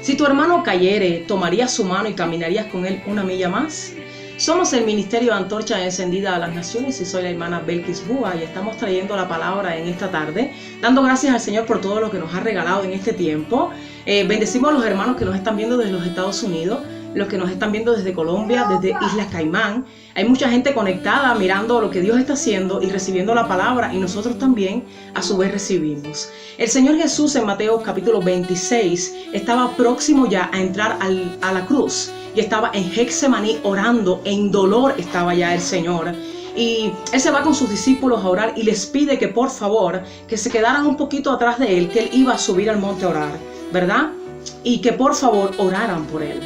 Si tu hermano cayere, ¿tomarías su mano y caminarías con él una milla más? Somos el Ministerio de Antorcha Encendida a las Naciones y soy la hermana Belkis Búa y estamos trayendo la palabra en esta tarde, dando gracias al Señor por todo lo que nos ha regalado en este tiempo. Bendecimos a los hermanos que nos están viendo desde los Estados Unidos, los que nos están viendo desde Colombia, desde Islas Caimán. Hay mucha gente conectada mirando lo que Dios está haciendo y recibiendo la palabra, y nosotros también a su vez recibimos. El Señor Jesús en Mateo capítulo 26 estaba próximo ya a entrar a la cruz y estaba en Getsemaní orando, en dolor estaba ya el Señor. Y Él se va con sus discípulos a orar y les pide que por favor que se quedaran un poquito atrás de Él, que Él iba a subir al monte a orar, ¿verdad? Y que por favor oraran por Él.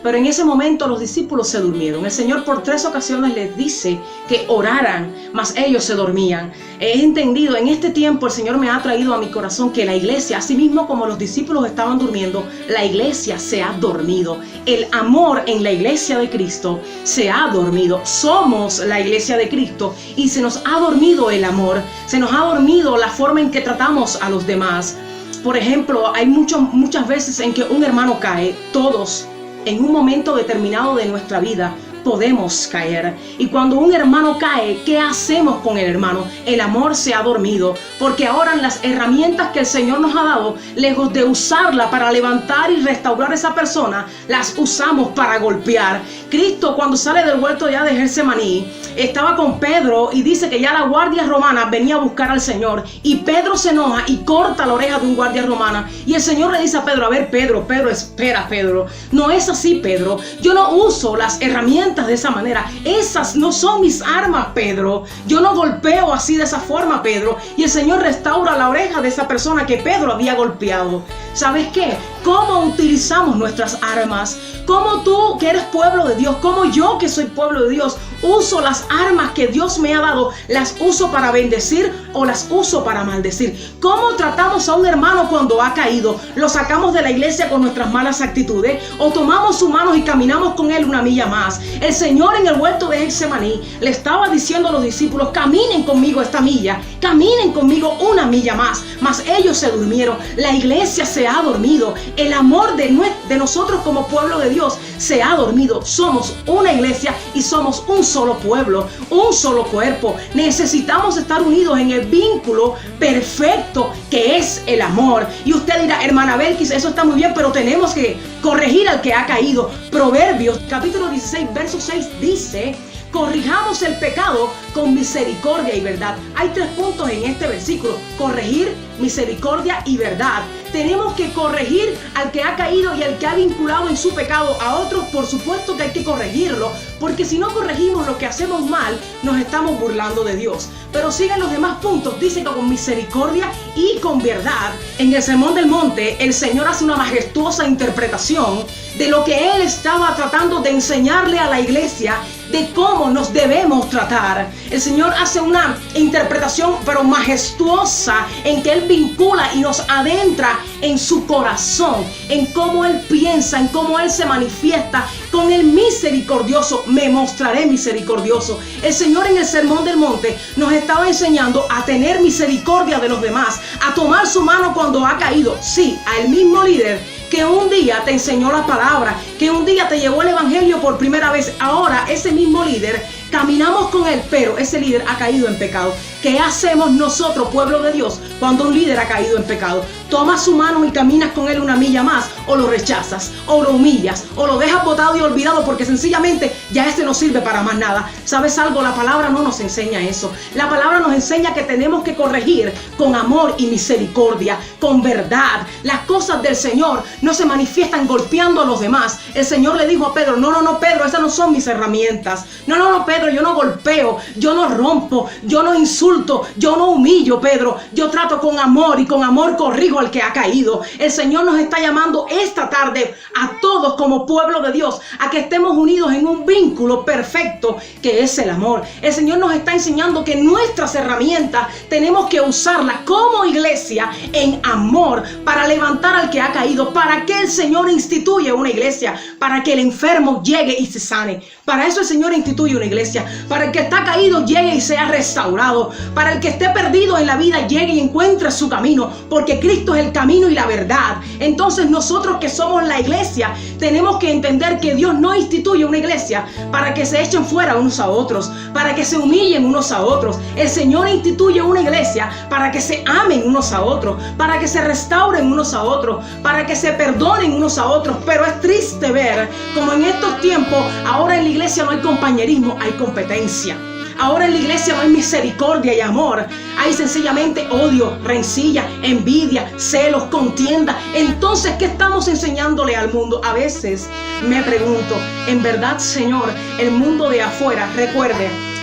Pero en ese momento los discípulos se durmieron. El Señor por 3 ocasiones les dice que oraran, mas ellos se dormían. He entendido, en este tiempo el Señor me ha traído a mi corazón que la iglesia, así mismo como los discípulos estaban durmiendo, la iglesia se ha dormido. El amor en la iglesia de Cristo se ha dormido. Somos la iglesia de Cristo y se nos ha dormido el amor. Se nos ha dormido la forma en que tratamos a los demás. Por ejemplo, hay muchas veces en que un hermano cae, todos en un momento determinado de nuestra vida podemos caer. Y cuando un hermano cae, ¿qué hacemos con el hermano? El amor se ha dormido, porque ahora las herramientas que el Señor nos ha dado, lejos de usarla para levantar y restaurar a esa persona, las usamos para golpear. Cristo, cuando sale del huerto ya de Getsemaní, estaba con Pedro y dice que ya la guardia romana venía a buscar al Señor, y Pedro se enoja y corta la oreja de un guardia romana, y el Señor le dice a Pedro: a ver, Pedro, espera, Pedro, no es así, Pedro, yo no uso las herramientas de esa manera, esas no son mis armas, Pedro, yo no golpeo así de esa forma, Pedro. Y el Señor restaura la oreja de esa persona que Pedro había golpeado. ¿Sabes qué? ¿Cómo utilizamos nuestras armas? ¿Cómo tú, que eres pueblo de Dios, como yo, que soy pueblo de Dios, uso las armas que Dios me ha dado? ¿Las uso para bendecir o las uso para maldecir? ¿Cómo tratamos a un hermano cuando ha caído? ¿Lo sacamos de la iglesia con nuestras malas actitudes o tomamos sus manos y caminamos con él una milla más? El Señor en el huerto de Getsemaní le estaba diciendo a los discípulos: caminen conmigo esta milla, caminen conmigo una milla más. Mas ellos se durmieron. La iglesia se ha dormido. El amor de nosotros como pueblo de Dios se ha dormido. Somos una iglesia y somos un solo pueblo, un solo cuerpo. Necesitamos estar unidos en el vínculo perfecto que es el amor. Y usted dirá: hermana Belkis, eso está muy bien, pero tenemos que corregir al que ha caído. Proverbios capítulo 16 verso 6 dice: corrijamos el pecado con misericordia y verdad. Hay 3 puntos en este versículo: corregir, misericordia y verdad. Tenemos que corregir al que ha caído y al que ha vinculado en su pecado a otros. Por supuesto que hay que corregirlo, porque si no corregimos lo que hacemos mal, nos estamos burlando de Dios. Pero siguen los demás puntos. Dice que con misericordia y con verdad. En el Sermón del Monte, el Señor hace una majestuosa interpretación de lo que Él estaba tratando de enseñarle a la iglesia, de cómo nos debemos tratar. El Señor hace una interpretación pero majestuosa, en que Él vincula y nos adentra en su corazón, en cómo Él piensa, en cómo Él se manifiesta con el misericordioso. Me mostraré misericordioso. El Señor en el Sermón del Monte nos estaba enseñando a tener misericordia de los demás, a tomar su mano cuando ha caído. Sí, al mismo líder que un día te enseñó la palabra, que un día te llevó el evangelio por primera vez. Ahora ese mismo líder, caminamos con él, pero ese líder ha caído en pecado. ¿Qué hacemos nosotros, pueblo de Dios, cuando un líder ha caído en pecado? ¿Tomas su mano y caminas con él una milla más, o lo rechazas, o lo humillas, o lo dejas botado y olvidado porque sencillamente ya este no sirve para más nada? ¿Sabes algo? La palabra no nos enseña eso. La palabra nos enseña que tenemos que corregir con amor y misericordia, con verdad. Las cosas del Señor no se manifiestan golpeando a los demás. El Señor le dijo a Pedro: no, Pedro, esas no son mis herramientas. No, Pedro, yo no golpeo, yo no rompo, yo no insulto, yo no humillo, Pedro. Yo trato con amor y con amor corrijo al que ha caído. El Señor nos está llamando esta tarde a todos como pueblo de Dios a que estemos unidos en un vínculo perfecto que es el amor. El Señor nos está enseñando que nuestras herramientas tenemos que usarlas como iglesia en amor para levantar al que ha caído, para que el Señor instituya una iglesia, para que el enfermo llegue y se sane, Para eso el Señor instituye una iglesia. Para el que está caído llegue y sea restaurado. Para el que esté perdido en la vida llegue y encuentre su camino. Porque Cristo es el camino y la verdad. Entonces nosotros que somos la iglesia tenemos que entender que Dios no instituye una iglesia para que se echen fuera unos a otros, para que se humillen unos a otros. El Señor instituye una iglesia para que se amen unos a otros, para que se restauren unos a otros, para que se perdonen unos a otros. Pero es triste ver como en estos tiempos ahora en la iglesia no hay compañerismo, hay competencia. Ahora en la iglesia no hay misericordia y amor. Hay sencillamente odio, rencilla, envidia, celos, contienda. Entonces, ¿qué estamos enseñándole al mundo? A veces me pregunto, en verdad, Señor, el mundo de afuera,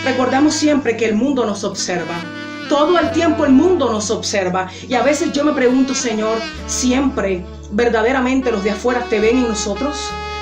recordemos siempre que el mundo nos observa. Todo el tiempo el mundo nos observa. Y a veces yo me pregunto, Señor, ¿siempre verdaderamente los de afuera te ven en nosotros?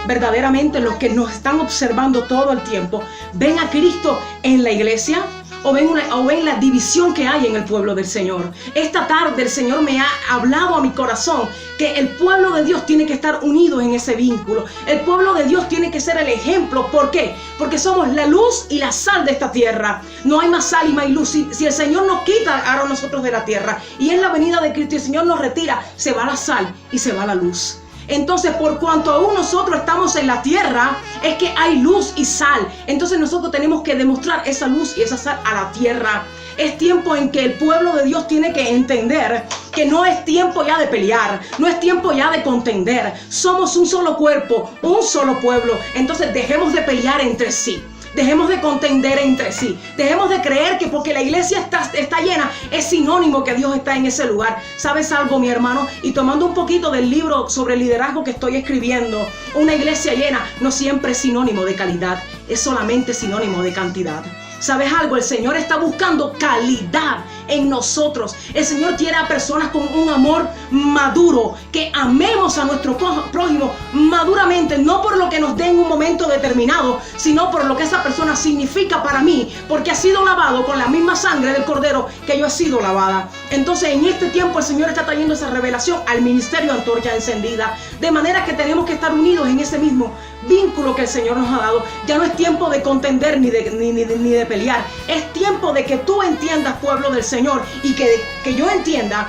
Verdaderamente los que nos están observando todo el tiempo ven a Cristo en la iglesia o ven la división que hay en el pueblo del Señor. Esta tarde el Señor me ha hablado a mi corazón que el pueblo de Dios tiene que estar unido en ese vínculo. El pueblo de Dios tiene que ser el ejemplo. ¿Por qué? Porque somos la luz y la sal de esta tierra. No hay más sal y más luz. Si el Señor nos quita a nosotros de la tierra y es la venida de Cristo y el Señor nos retira, se va la sal y se va la luz. Entonces, por cuanto aún nosotros estamos en la tierra, es que hay luz y sal. Entonces nosotros tenemos que demostrar esa luz y esa sal a la tierra. Es tiempo en que el pueblo de Dios tiene que entender que no es tiempo ya de pelear, no es tiempo ya de contender. Somos un solo cuerpo, un solo pueblo. Entonces dejemos de pelear entre sí. Dejemos de contender entre sí. Dejemos de creer que porque la iglesia está llena es sinónimo que Dios está en ese lugar. ¿Sabes algo, mi hermano? Y tomando un poquito del libro sobre liderazgo que estoy escribiendo, una iglesia llena no siempre es sinónimo de calidad, es solamente sinónimo de cantidad. ¿Sabes algo? El Señor está buscando calidad en nosotros. El Señor quiere a personas con un amor maduro, que amemos a nuestro prójimo maduramente, no por lo que nos dé en un momento determinado, sino por lo que esa persona significa para mí, porque ha sido lavado con la misma sangre del Cordero que yo he sido lavada. Entonces, en este tiempo el Señor está trayendo esa revelación al ministerio Antorcha Encendida, de manera que tenemos que estar unidos en ese mismo vínculo que el Señor nos ha dado. Ya no es tiempo de contender ni de pelear. Es tiempo de que tú entiendas, pueblo del Señor, y que yo entienda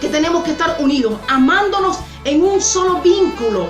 que tenemos que estar unidos, amándonos en un solo vínculo,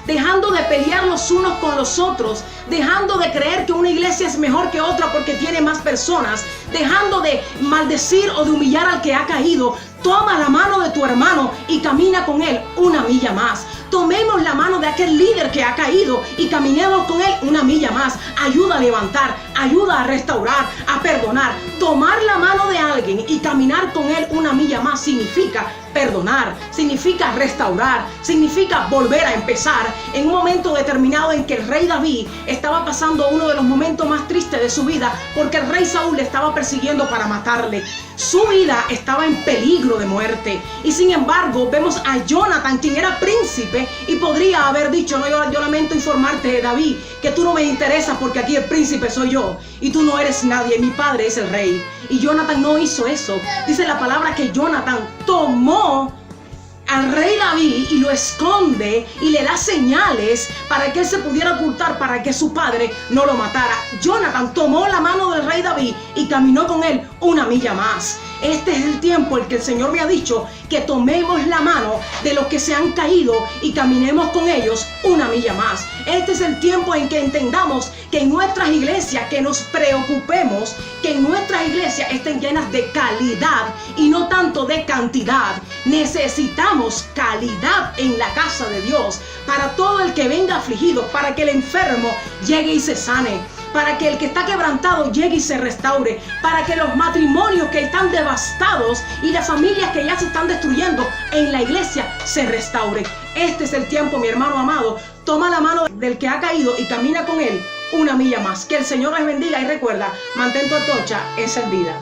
dejando de pelear los unos con los otros, dejando de creer que una iglesia es mejor que otra porque tiene más personas, dejando de maldecir o de humillar al que ha caído. Toma la mano de tu hermano y camina con él una milla más. Tomemos la mano de aquel líder que ha caído y caminemos con él una milla más. Ayuda a levantar, ayuda a restaurar, a perdonar. Tomar la mano de alguien y caminar con él una milla más significa perdonar, significa restaurar, significa volver a empezar. En un momento determinado en que el rey David estaba pasando uno de los momentos más tristes de su vida, porque el rey Saúl le estaba persiguiendo para matarle. Su vida estaba en peligro de muerte. Y sin embargo, vemos a Jonathan, quien era príncipe, y podría haber dicho: no, yo lamento informarte, David, que tú no me interesas porque aquí el príncipe soy yo y tú no eres nadie, mi padre es el rey. Y Jonathan no hizo eso. Dice la palabra que Jonathan tomó al rey David y lo esconde y le da señales para que él se pudiera ocultar, para que su padre no lo matara. Jonathan tomó la mano del rey David y caminó con él una milla más. Este es el tiempo en que el Señor me ha dicho que tomemos la mano de los que se han caído y caminemos con ellos una milla más. Este es el tiempo en que entendamos que en nuestras iglesias, que nos preocupemos, que en nuestras iglesias estén llenas de calidad y no tanto de cantidad. Necesitamos calidad en la casa de Dios para todo el que venga afligido, para que el enfermo llegue y se sane, para que el que está quebrantado llegue y se restaure, para que los matrimonios que están devastados y las familias que ya se están destruyendo en la iglesia se restauren. Este es el tiempo, mi hermano amado. Toma la mano del que ha caído y camina con él una milla más. Que el Señor les bendiga y recuerda, mantén tu antorcha encendida.